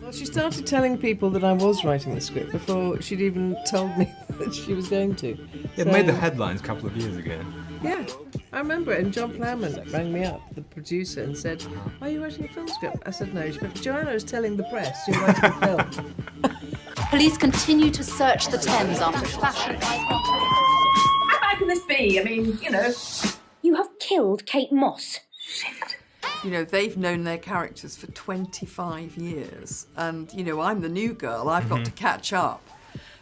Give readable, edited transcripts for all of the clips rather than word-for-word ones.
Well, she started telling people that I was writing the script before she'd even told me that she was going to. It made the headlines a couple of years ago. Yeah, I remember it. And John Plowman rang me up, the producer, and said, "Are you writing a film script?" I said, "No." She went, "Joanna is telling the press you're writing a film." Police continue to search the Thames after fashion. How bad can this be? I mean, you know. You have killed Kate Moss. Shit. You know, they've known their characters for 25 years. And, you know, I'm the new girl. I've got to catch up.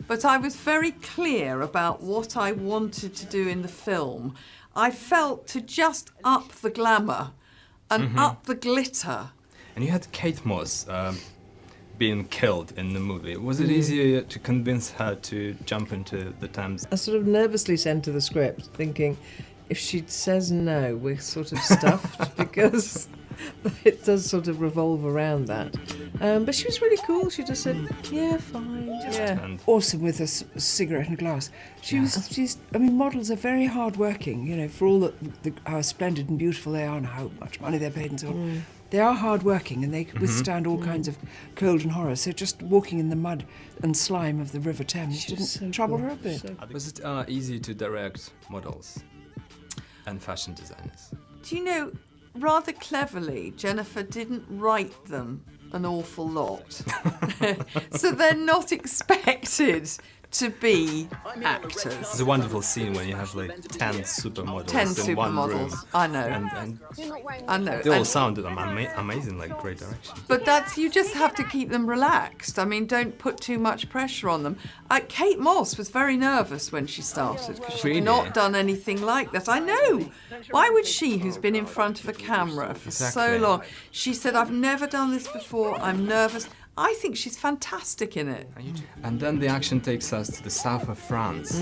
But I was very clear about what I wanted to do in the film. I felt to just up the glamour and up the glitter. And you had Kate Moss being killed in the movie. Was it easier to convince her to jump into the Thames? I sort of nervously sent her the script, thinking, if she says no, we're sort of stuffed, because it does sort of revolve around that. But she was really cool. She just said, "Yeah, fine." Yeah. Awesome with a cigarette and glass. I mean, models are very hard-working, you know, for all how splendid and beautiful they are and how much money they're paid and so on. They are hard-working and they can withstand all kinds of cold and horror. So just walking in the mud and slime of the River Thames didn't trouble her a bit. Was it easy to direct models and fashion designers? Do you know, rather cleverly, Jennifer didn't write them an awful lot. So they're not expected to be actors. It's a wonderful scene when you have like 10 supermodels 10 in one room. supermodels, I know. And I know. they all And- sounded amazing, like great direction. But you just have to keep them relaxed. I mean, don't put too much pressure on them. Kate Moss was very nervous when she started because she'd Really? not done anything like that. I know. Why would she, who's been in front of a camera for so Exactly. long, she said, "I've never done this before, I'm nervous." I think she's fantastic in it. And then the action takes us to the south of France.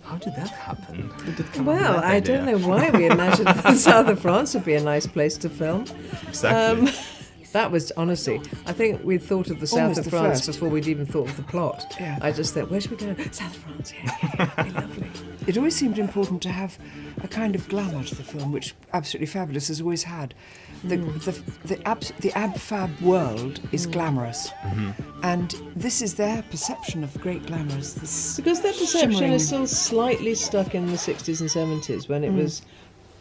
How did that happen? Who did come up with Well, that I idea? don't know why we imagined that the south of France would be a nice place to film. Exactly. That was, honestly, I think we'd thought of the south Almost of the France first. before we'd even thought of the plot. Yeah. I just thought, where should we go? South of France, yeah, it'd be lovely. It always seemed important to have a kind of glamour to the film, which Absolutely Fabulous has always had. The ab-fab world is glamorous, and this is their perception of great glamour. Because their perception is still slightly stuck in the 60s and 70s when it was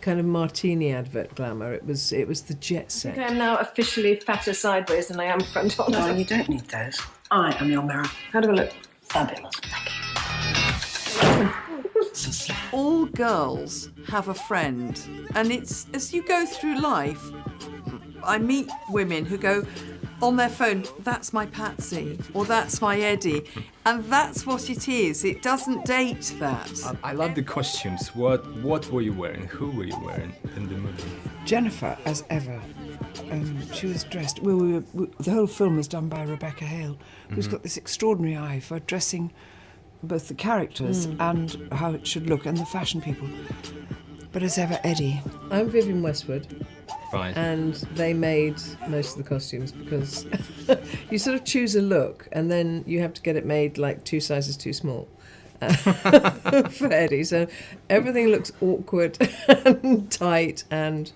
kind of martini advert glamour. It was the jet set. I am now officially fatter sideways than I am front on. No, you don't need those. I am your mirror. How do I look? Fabulous. All girls have a friend, and it's as you go through life, I meet women who go on their phone, "That's my Patsy," or "That's my Eddie," and that's what it is. It doesn't date that. I love the costumes. What were you wearing? Who were you wearing in the movie? Jennifer, as ever, she was dressed. The whole film was done by Rebecca Hale, who's got this extraordinary eye for dressing both the characters and how it should look, and the fashion people. But as ever, Eddie. I'm Vivienne Westwood, Right. and they made most of the costumes because you sort of choose a look and then you have to get it made like 2 sizes too small for Eddie. So everything looks awkward and tight, and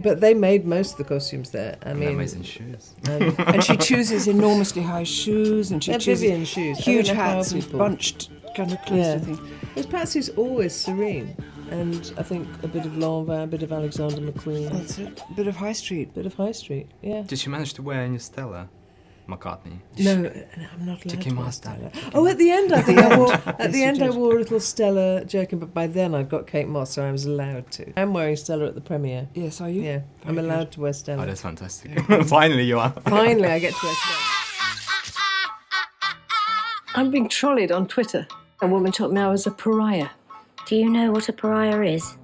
but they made most of the costumes there. I mean, amazing shoes. And she chooses enormously high shoes, and she They're chooses Vivienne shoes. I huge don't know how hats and people- bunched kind of clothes. I think. Because Patsy's always serene, and I think a bit of Lanvin, a bit of Alexander McQueen, That's it. A bit of High Street. bit of High Street. Yeah. Did she manage to wear any Stella McCartney? No, I'm not allowed Dickie to wear Master. Stella. Oh, at the end, I think I wore. At Yes, the you end, I did. wore a little Stella jerkin, but by then I'd got Kate Moss, so I was allowed to. I'm wearing Stella at the premiere. Yes, are you? Yeah, I'm Very allowed good. to wear Stella. Oh, that's fantastic. Finally, you are. Finally, I get to wear Stella. I'm being trolleyed on Twitter. A woman told me I was a pariah. Do you know what a pariah is?